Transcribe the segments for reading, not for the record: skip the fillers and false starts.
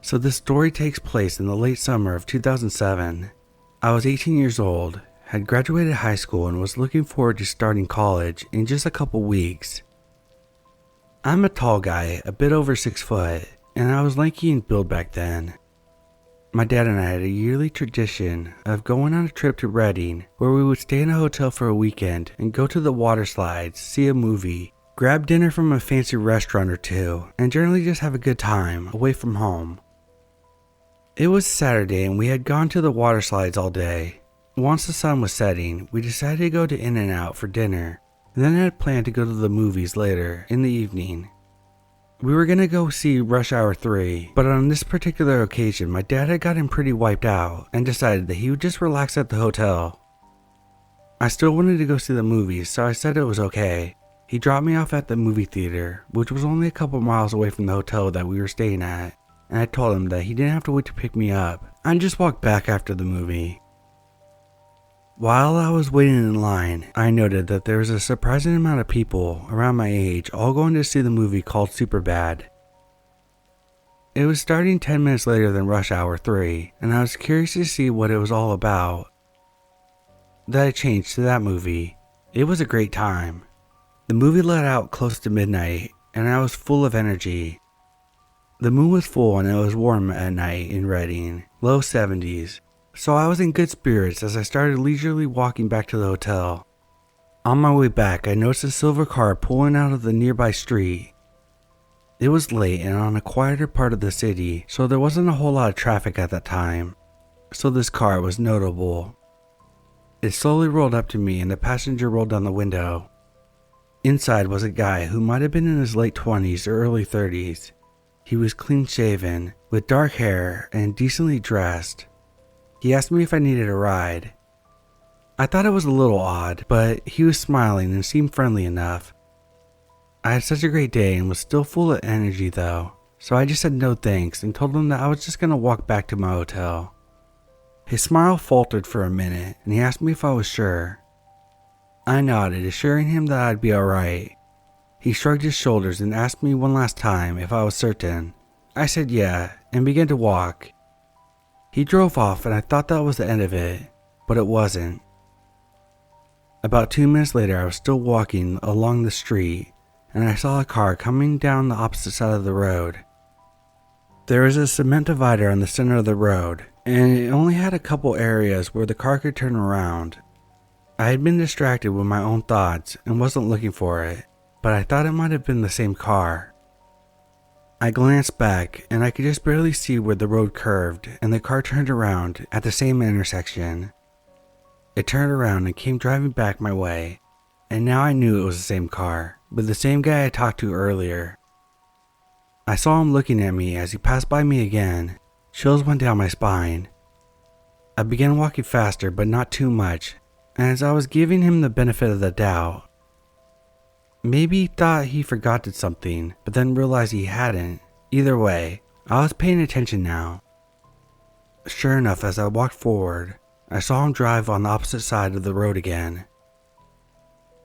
So this story takes place in the late summer of 2007. I was 18 years old, had graduated high school, and was looking forward to starting college in just a couple weeks. I'm a tall guy, a bit over 6 foot, and I was lanky in build back then. My dad and I had a yearly tradition of going on a trip to Redding, where we would stay in a hotel for a weekend and go to the water slides, see a movie, grab dinner from a fancy restaurant or two, and generally just have a good time away from home. It was Saturday and we had gone to the water slides all day. Once the sun was setting, we decided to go to In-N-Out for dinner, and then had planned to go to the movies later in the evening. We were going to go see Rush Hour 3, but on this particular occasion my dad had gotten pretty wiped out and decided that he would just relax at the hotel. I still wanted to go see the movies, so I said it was okay. He dropped me off at the movie theater, which was only a couple miles away from the hotel that we were staying at, and I told him that he didn't have to wait to pick me up. I just walked back after the movie. While I was waiting in line, I noted that there was a surprising amount of people around my age all going to see the movie called Superbad. It was starting 10 minutes later than Rush Hour 3, and I was curious to see what it was all about. Then I changed to that movie. It was a great time. The movie let out close to midnight, and I was full of energy. The moon was full and it was warm at night in Redding, low 70s, so I was in good spirits as I started leisurely walking back to the hotel. On my way back, I noticed a silver car pulling out of the nearby street. It was late and on a quieter part of the city, so there wasn't a whole lot of traffic at that time, so this car was notable. It slowly rolled up to me and the passenger rolled down the window. Inside was a guy who might have been in his late 20s or early 30s. He was clean shaven, with dark hair, and decently dressed. He asked me if I needed a ride. I thought it was a little odd, but he was smiling and seemed friendly enough. I had such a great day and was still full of energy though, so I just said no thanks and told him that I was just going to walk back to my hotel. His smile faltered for a minute, and he asked me if I was sure. I nodded, assuring him that I'd be alright. He shrugged his shoulders and asked me one last time if I was certain. I said yeah, and began to walk. He drove off and I thought that was the end of it, but it wasn't. About 2 minutes later, I was still walking along the street, and I saw a car coming down the opposite side of the road. There was a cement divider on the center of the road, and it only had a couple areas where the car could turn around. I had been distracted with my own thoughts and wasn't looking for it, but I thought it might have been the same car. I glanced back and I could just barely see where the road curved and the car turned around at the same intersection. It turned around and came driving back my way, and now I knew it was the same car, but the same guy I talked to earlier. I saw him looking at me as he passed by me again. Chills went down my spine. I began walking faster, but not too much, and as I was giving him the benefit of the doubt. Maybe he thought he forgot something, but then realized he hadn't. Either way, I was paying attention now. Sure enough, as I walked forward, I saw him drive on the opposite side of the road again.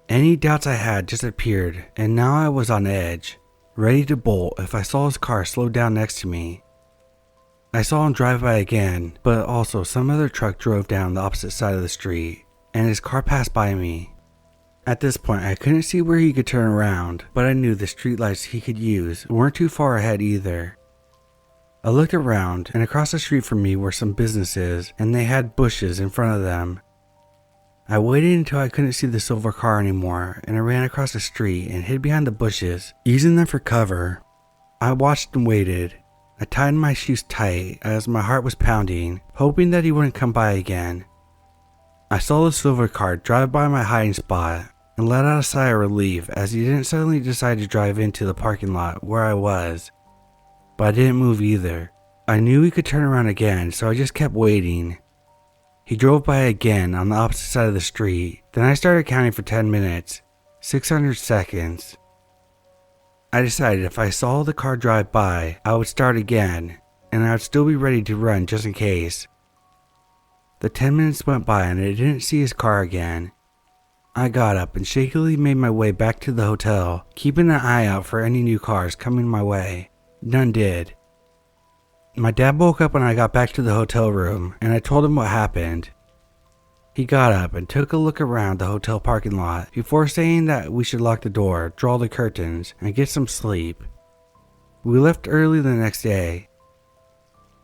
Any doubts I had disappeared, and now I was on edge, ready to bolt if I saw his car slow down next to me. I saw him drive by again, but also some other truck drove down the opposite side of the street, and his car passed by me. At this point, I couldn't see where he could turn around, but I knew the streetlights he could use weren't too far ahead either. I looked around, and across the street from me were some businesses, and they had bushes in front of them. I waited until I couldn't see the silver car anymore, and I ran across the street and hid behind the bushes, using them for cover. I watched and waited. I tied my shoes tight as my heart was pounding, hoping that he wouldn't come by again. I saw the silver car drive by my hiding spot and let out a sigh of relief as he didn't suddenly decide to drive into the parking lot where I was. But I didn't move either. I knew he could turn around again, so I just kept waiting. He drove by again on the opposite side of the street. Then I started counting for 10 minutes, 600 seconds. I decided if I saw the car drive by, I would start again, and I would still be ready to run just in case. The 10 minutes went by and I didn't see his car again. I got up and shakily made my way back to the hotel, keeping an eye out for any new cars coming my way. None did. My dad woke up when I got back to the hotel room, and I told him what happened. He got up and took a look around the hotel parking lot before saying that we should lock the door, draw the curtains, and get some sleep. We left early the next day.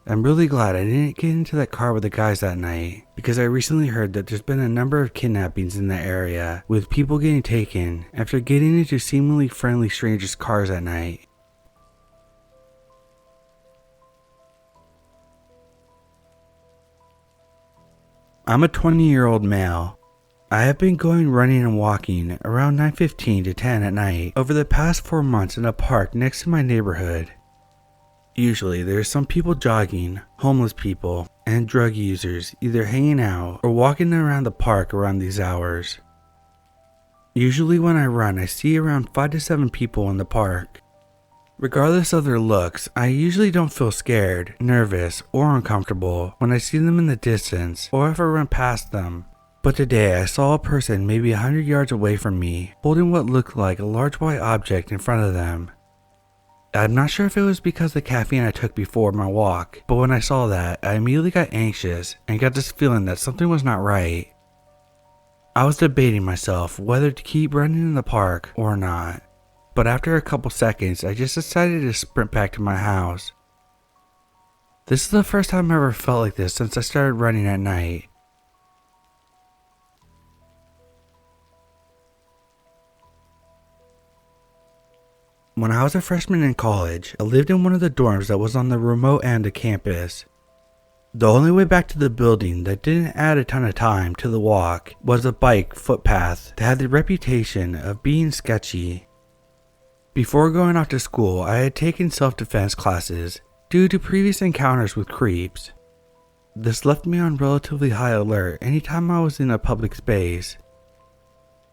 I'm really glad I didn't get into that car with the guys that night, because I recently heard that there's been a number of kidnappings in the area, with people getting taken after getting into seemingly friendly strangers' cars at night. I'm a 20-year-old male. I have been going running and walking around 9:15 to 10 at night over the past 4 months in a park next to my neighborhood. Usually there are some people jogging, homeless people, and drug users either hanging out or walking around the park around these hours. Usually when I run, I see around 5 to 7 people in the park. Regardless of their looks, I usually don't feel scared, nervous, or uncomfortable when I see them in the distance or if I run past them. But today I saw a person maybe 100 yards away from me holding what looked like a large white object in front of them. I'm not sure if it was because of the caffeine I took before my walk, but when I saw that, I immediately got anxious and got this feeling that something was not right. I was debating myself whether to keep running in the park or not. But after a couple seconds, I just decided to sprint back to my house. This is the first time I ever felt like this since I started running at night. When I was a freshman in college, I lived in one of the dorms that was on the remote end of campus. The only way back to the building that didn't add a ton of time to the walk was a bike footpath that had the reputation of being sketchy. Before going off to school, I had taken self-defense classes due to previous encounters with creeps. This left me on relatively high alert anytime I was in a public space.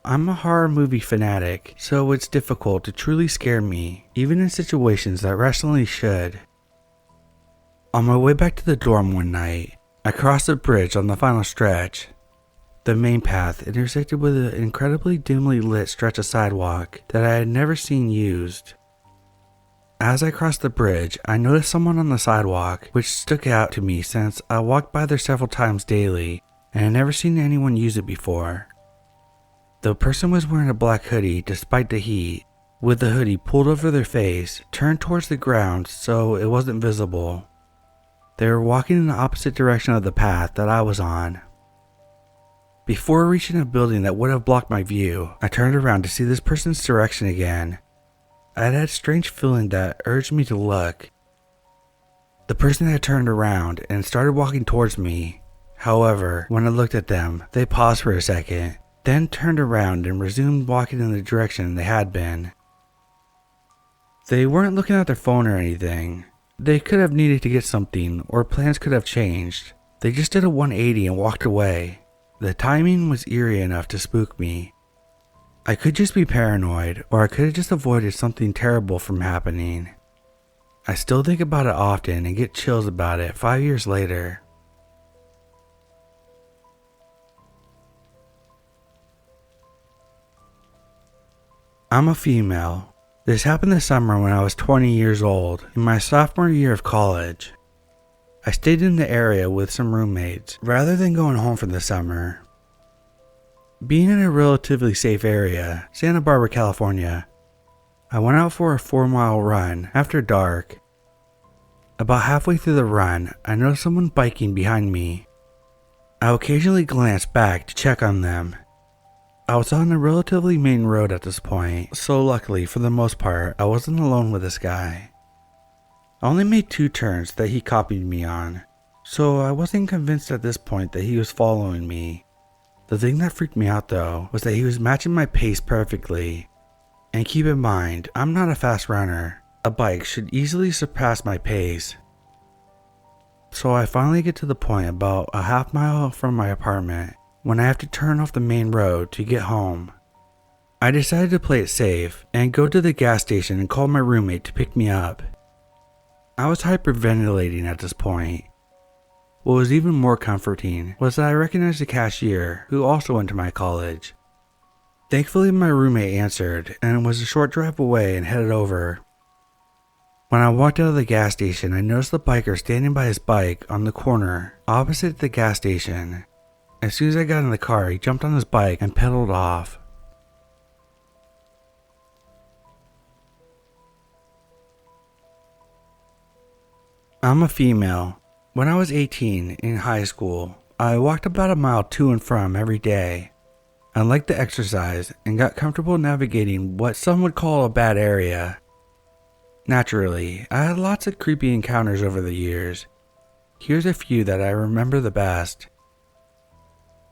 I'm a horror movie fanatic, so it's difficult to truly scare me, even in situations that rationally should. On my way back to the dorm one night, I crossed a bridge on the final stretch. The main path intersected with an incredibly dimly lit stretch of sidewalk that I had never seen used. As I crossed the bridge, I noticed someone on the sidewalk, which stuck out to me since I walked by there several times daily and had never seen anyone use it before. The person was wearing a black hoodie despite the heat, with the hoodie pulled over their face, turned towards the ground so it wasn't visible. They were walking in the opposite direction of the path that I was on. Before reaching a building that would have blocked my view, I turned around to see this person's direction again. I had a strange feeling that urged me to look. The person had turned around and started walking towards me. However, when I looked at them, they paused for a second, then turned around and resumed walking in the direction they had been. They weren't looking at their phone or anything. They could have needed to get something, or plans could have changed. They just did a 180 and walked away. The timing was eerie enough to spook me. I could just be paranoid, or I could have just avoided something terrible from happening. I still think about it often and get chills about it 5 years later. I'm a female. This happened this summer when I was 20 years old, in my sophomore year of college. I stayed in the area with some roommates, rather than going home for the summer. Being in a relatively safe area, Santa Barbara, California, I went out for a 4-mile run after dark. About halfway through the run, I noticed someone biking behind me. I occasionally glanced back to check on them. I was on a relatively main road at this point, so luckily for the most part, I wasn't alone with this guy. I only made 2 turns that he copied me on, so I wasn't convinced at this point that he was following me. The thing that freaked me out though was that he was matching my pace perfectly. And keep in mind, I'm not a fast runner. A bike should easily surpass my pace. So I finally get to the point about a half mile from my apartment when I have to turn off the main road to get home. I decided to play it safe and go to the gas station and call my roommate to pick me up. I was hyperventilating at this point. What was even more comforting was that I recognized the cashier who also went to my college. Thankfully my roommate answered and was a short drive away and headed over. When I walked out of the gas station, I noticed the biker standing by his bike on the corner opposite the gas station. As soon as I got in the car, he jumped on his bike and pedaled off. I'm a female. When I was 18 in high school, I walked about a mile to and from every day. I liked the exercise and got comfortable navigating what some would call a bad area. Naturally, I had lots of creepy encounters over the years. Here's a few that I remember the best.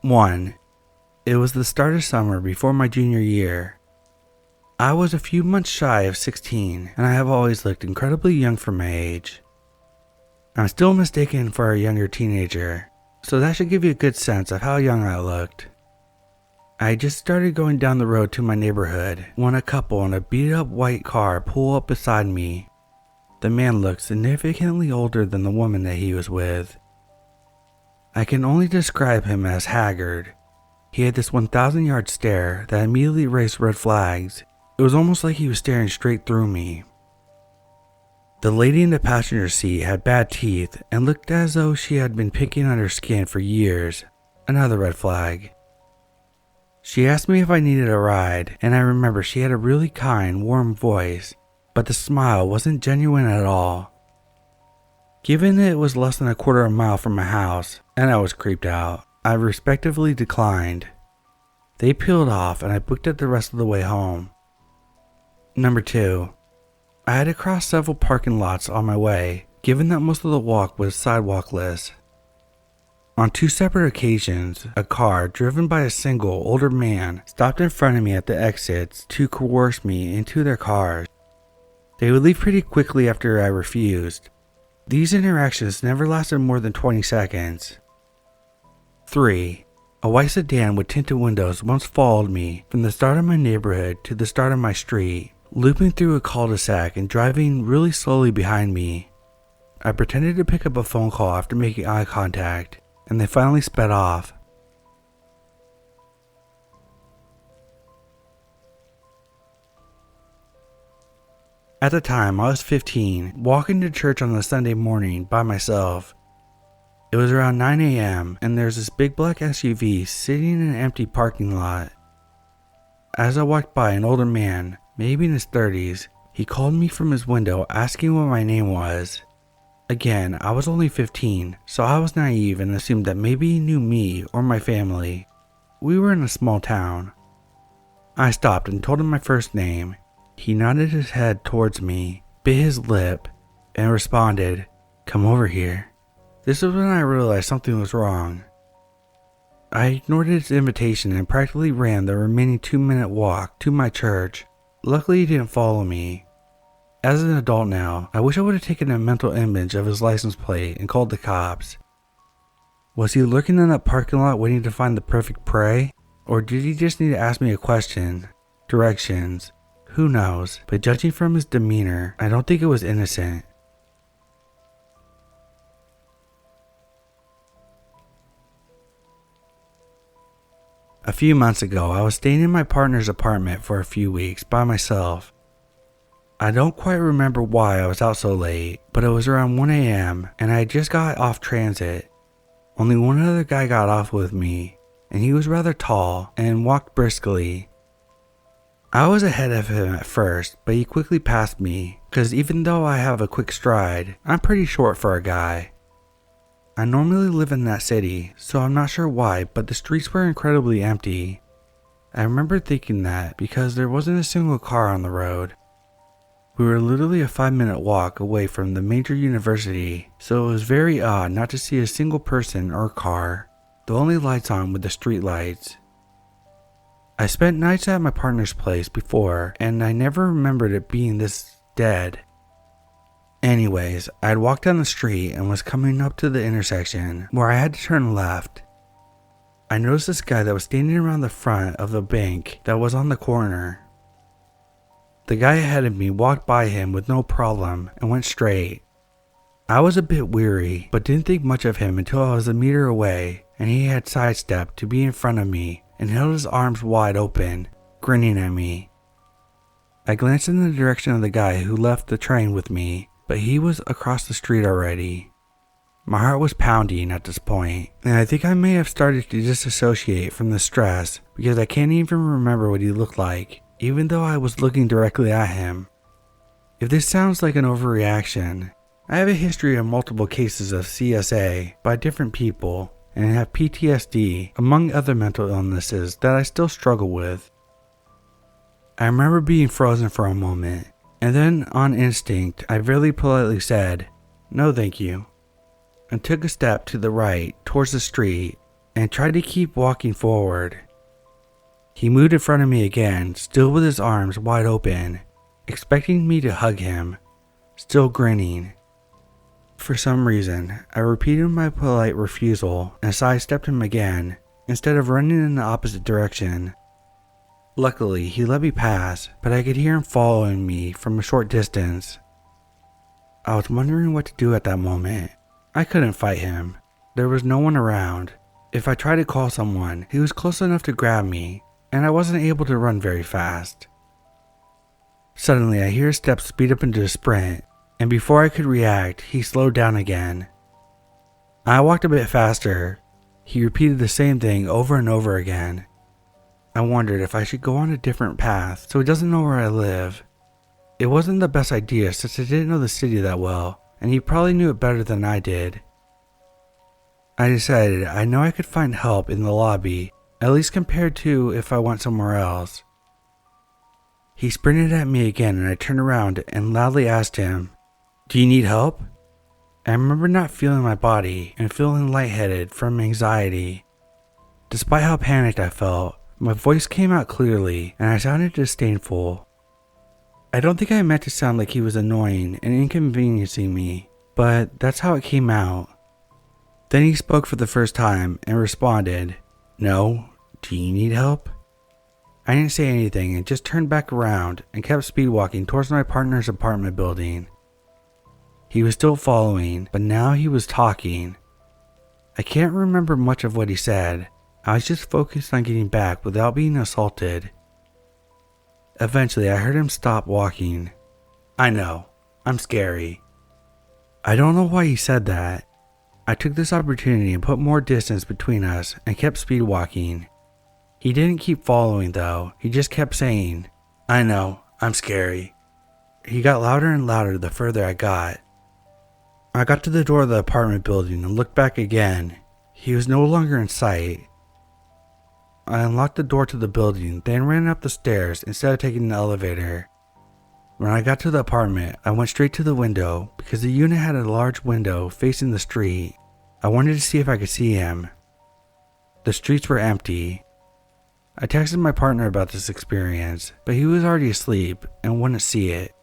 1. It was the start of summer before my junior year. I was a few months shy of 16, and I have always looked incredibly young for my age. I'm still mistaken for a younger teenager, so that should give you a good sense of how young I looked. I just started going down the road to my neighborhood when a couple in a beat-up white car pulled up beside me. The man looked significantly older than the woman that he was with. I can only describe him as haggard. He had this 1,000-yard stare that immediately raised red flags. It was almost like he was staring straight through me. The lady in the passenger seat had bad teeth and looked as though she had been picking on her skin for years. Another red flag. She asked me if I needed a ride, and I remember she had a really kind, warm voice, but the smile wasn't genuine at all. Given that it was less than a quarter of a mile from my house, and I was creeped out, I respectively declined. They peeled off and I booked it the rest of the way home. Number 2. I had to cross several parking lots on my way, given that most of the walk was sidewalkless. On 2 separate occasions, a car driven by a single older man stopped in front of me at the exits to coerce me into their cars. They would leave pretty quickly after I refused. These interactions never lasted more than 20 seconds. 3. A white sedan with tinted windows once followed me from the start of my neighborhood to the start of my street, looping through a cul-de-sac and driving really slowly behind me. I pretended to pick up a phone call after making eye contact, and they finally sped off. At the time, I was 15, walking to church on a Sunday morning by myself. It was around 9 a.m. and there's this big black SUV sitting in an empty parking lot. As I walked by an older man, maybe in his 30s, he called me from his window asking what my name was. Again, I was only 15, so I was naive and assumed that maybe he knew me or my family. We were in a small town. I stopped and told him my first name. He nodded his head towards me, bit his lip, and responded, "Come over here." This was when I realized something was wrong. I ignored his invitation and practically ran the remaining 2-minute walk to my church. Luckily, he didn't follow me. As an adult now, I wish I would have taken a mental image of his license plate and called the cops. Was he lurking in that parking lot waiting to find the perfect prey? Or did he just need to ask me a question? Directions? Who knows? But judging from his demeanor, I don't think it was innocent. A few months ago, I was staying in my partner's apartment for a few weeks by myself. I don't quite remember why I was out so late, but it was around 1 a.m. and I had just got off transit. Only one other guy got off with me, and he was rather tall and walked briskly. I was ahead of him at first, but he quickly passed me, cause even though I have a quick stride, I'm pretty short for a guy. I normally live in that city, so I'm not sure why, but the streets were incredibly empty. I remember thinking that because there wasn't a single car on the road. We were literally a 5-minute walk away from the major university, so it was very odd not to see a single person or car. The only lights on were the street lights. I spent nights at my partner's place before, and I never remembered it being this dead. Anyways, I had walked down the street and was coming up to the intersection where I had to turn left. I noticed this guy that was standing around the front of the bank that was on the corner. The guy ahead of me walked by him with no problem and went straight. I was a bit weary, but didn't think much of him until I was a meter away and he had sidestepped to be in front of me and held his arms wide open, grinning at me. I glanced in the direction of the guy who left the train with me but he was across the street already. My heart was pounding at this point, and I think I may have started to disassociate from the stress because I can't even remember what he looked like, even though I was looking directly at him. If this sounds like an overreaction, I have a history of multiple cases of CSA by different people and have PTSD among other mental illnesses that I still struggle with. I remember being frozen for a moment, and then on instinct I very politely said, "No thank you," and took a step to the right towards the street and tried to keep walking forward. He moved in front of me again, still with his arms wide open, expecting me to hug him, still grinning. For some reason, I repeated my polite refusal and sidestepped him again, instead of running in the opposite direction. Luckily, he let me pass, but I could hear him following me from a short distance. I was wondering what to do at that moment. I couldn't fight him. There was no one around. If I tried to call someone, he was close enough to grab me, and I wasn't able to run very fast. Suddenly, I hear his steps speed up into a sprint, and before I could react, he slowed down again. I walked a bit faster. He repeated the same thing over and over again. I wondered if I should go on a different path so he doesn't know where I live. It wasn't the best idea since I didn't know the city that well, and he probably knew it better than I did. I decided I know I could find help in the lobby, at least compared to if I went somewhere else. He sprinted at me again and I turned around and loudly asked him, "Do you need help?" I remember not feeling my body and feeling lightheaded from anxiety. Despite how panicked I felt, my voice came out clearly and I sounded disdainful. I don't think I meant to sound like he was annoying and inconveniencing me, but that's how it came out. Then he spoke for the first time and responded, "No, do you need help?" I didn't say anything and just turned back around and kept speed walking towards my partner's apartment building. He was still following, but now he was talking. I can't remember much of what he said. I was just focused on getting back without being assaulted. Eventually, I heard him stop walking. I know, I'm scary. I don't know why he said that. I took this opportunity and put more distance between us and kept speed walking. He didn't keep following though, he just kept saying, "I know, I'm scary." He got louder and louder the further I got. I got to the door of the apartment building and looked back again. He was no longer in sight. I unlocked the door to the building, then ran up the stairs instead of taking the elevator. When I got to the apartment, I went straight to the window because the unit had a large window facing the street. I wanted to see if I could see him. The streets were empty. I texted my partner about this experience, but he was already asleep and wouldn't see it.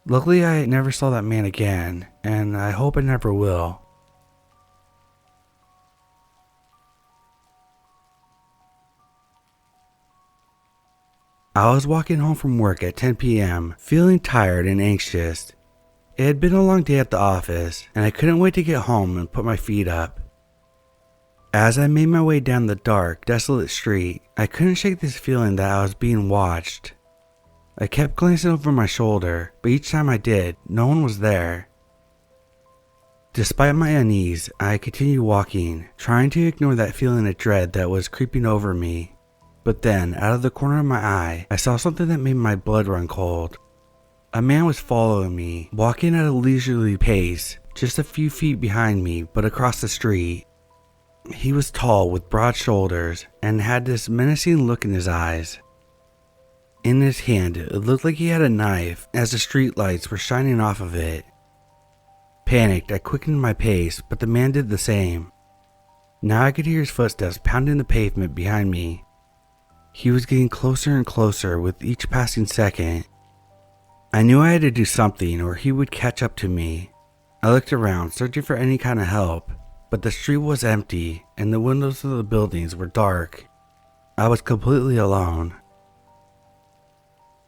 Luckily, I never saw that man again, and I hope I never will. I was walking home from work at 10 p.m., feeling tired and anxious. It had been a long day at the office, and I couldn't wait to get home and put my feet up. As I made my way down the dark, desolate street, I couldn't shake this feeling that I was being watched. I kept glancing over my shoulder, but each time I did, no one was there. Despite my unease, I continued walking, trying to ignore that feeling of dread that was creeping over me. But then, out of the corner of my eye, I saw something that made my blood run cold. A man was following me, walking at a leisurely pace, just a few feet behind me, but across the street. He was tall with broad shoulders and had this menacing look in his eyes. In his hand, it looked like he had a knife as the street lights were shining off of it. Panicked, I quickened my pace, but the man did the same. Now I could hear his footsteps pounding the pavement behind me. He was getting closer and closer with each passing second. I knew I had to do something or he would catch up to me. I looked around, searching for any kind of help, but the street was empty and the windows of the buildings were dark. I was completely alone.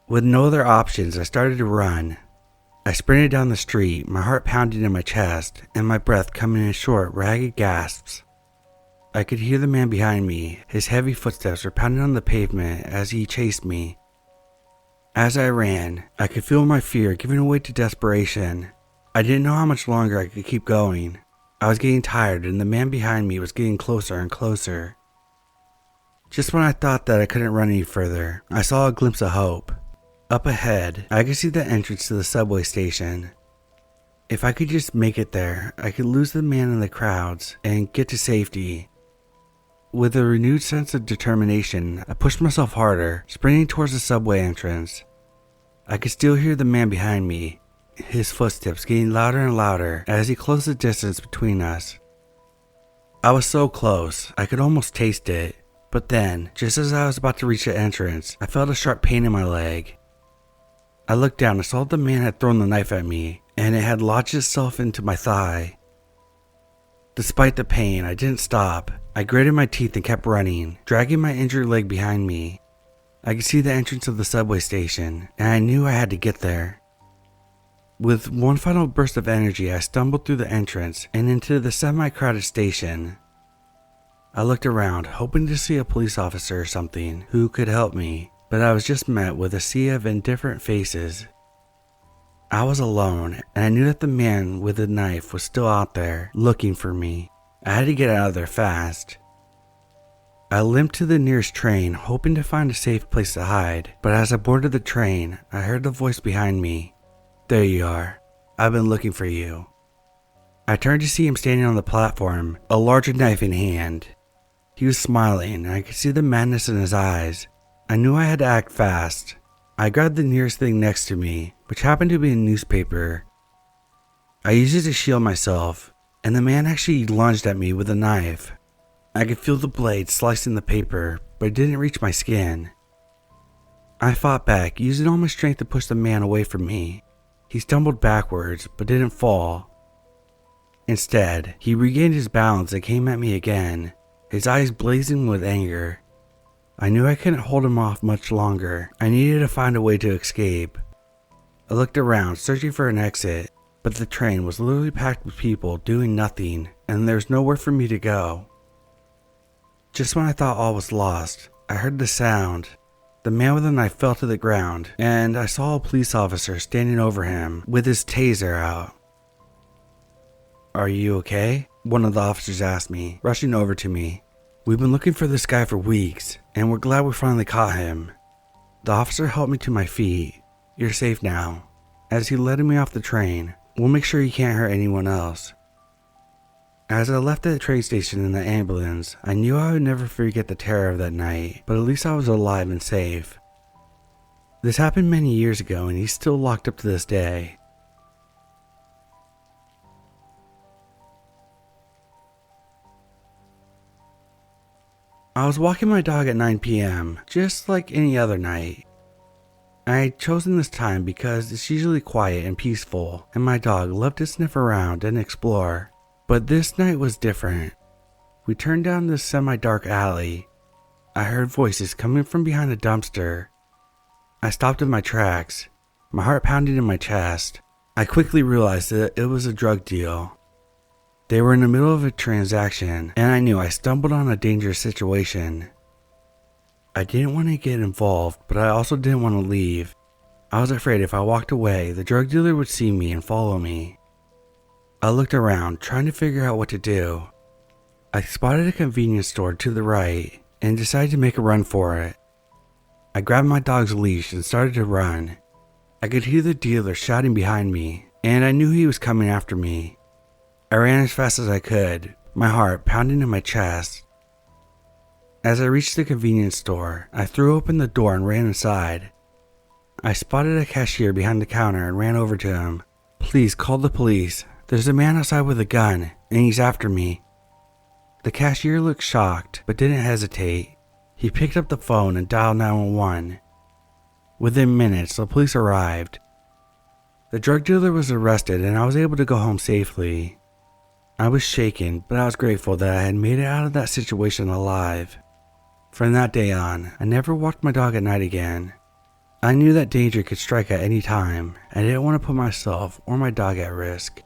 With no other options, I started to run. I sprinted down the street, my heart pounding in my chest and my breath coming in short, ragged gasps. I could hear the man behind me. His heavy footsteps were pounding on the pavement as he chased me. As I ran, I could feel my fear giving way to desperation. I didn't know how much longer I could keep going. I was getting tired and the man behind me was getting closer and closer. Just when I thought that I couldn't run any further, I saw a glimpse of hope. Up ahead, I could see the entrance to the subway station. If I could just make it there, I could lose the man in the crowds and get to safety. With a renewed sense of determination, I pushed myself harder, sprinting towards the subway entrance. I could still hear the man behind me, his footsteps getting louder and louder as he closed the distance between us. I was so close, I could almost taste it, but then, just as I was about to reach the entrance, I felt a sharp pain in my leg. I looked down and saw the man had thrown the knife at me, and it had lodged itself into my thigh. Despite the pain, I didn't stop. I gritted my teeth and kept running, dragging my injured leg behind me. I could see the entrance of the subway station, and I knew I had to get there. With one final burst of energy, I stumbled through the entrance and into the semi-crowded station. I looked around, hoping to see a police officer or something who could help me, but I was just met with a sea of indifferent faces. I was alone, and I knew that the man with the knife was still out there, looking for me. I had to get out of there fast. I limped to the nearest train, hoping to find a safe place to hide, but as I boarded the train, I heard the voice behind me. "There you are. I've been looking for you." I turned to see him standing on the platform, a larger knife in hand. He was smiling, and I could see the madness in his eyes. I knew I had to act fast. I grabbed the nearest thing next to me, which happened to be a newspaper. I used it to shield myself, and the man actually lunged at me with a knife. I could feel the blade slicing the paper, but it didn't reach my skin. I fought back, using all my strength to push the man away from me. He stumbled backwards, but didn't fall. Instead, he regained his balance and came at me again, his eyes blazing with anger. I knew I couldn't hold him off much longer. I needed to find a way to escape. I looked around, searching for an exit, but the train was literally packed with people doing nothing, and there was nowhere for me to go. Just when I thought all was lost, I heard the sound. The man with the knife fell to the ground, and I saw a police officer standing over him with his taser out. "Are you okay?" one of the officers asked me, rushing over to me. "We've been looking for this guy for weeks, and we're glad we finally caught him." The officer helped me to my feet. "You're safe now." As he led me off the train, "We'll make sure you can't hurt anyone else." As I left the train station in the ambulance, I knew I would never forget the terror of that night, but at least I was alive and safe. This happened many years ago, and he's still locked up to this day. I was walking my dog at 9 p.m., just like any other night. I had chosen this time because it's usually quiet and peaceful, and my dog loved to sniff around and explore. But this night was different. We turned down this semi-dark alley. I heard voices coming from behind a dumpster. I stopped in my tracks, my heart pounding in my chest. I quickly realized that it was a drug deal. They were in the middle of a transaction, and I knew I stumbled on a dangerous situation. I didn't want to get involved, but I also didn't want to leave. I was afraid if I walked away, the drug dealer would see me and follow me. I looked around, trying to figure out what to do. I spotted a convenience store to the right, and decided to make a run for it. I grabbed my dog's leash and started to run. I could hear the dealer shouting behind me, and I knew he was coming after me. I ran as fast as I could, my heart pounding in my chest. As I reached the convenience store, I threw open the door and ran inside. I spotted a cashier behind the counter and ran over to him. "Please call the police. There's a man outside with a gun, and he's after me." The cashier looked shocked, but didn't hesitate. He picked up the phone and dialed 911. Within minutes, the police arrived. The drug dealer was arrested, and I was able to go home safely. I was shaken, but I was grateful that I had made it out of that situation alive. From that day on, I never walked my dog at night again. I knew that danger could strike at any time, and I didn't want to put myself or my dog at risk.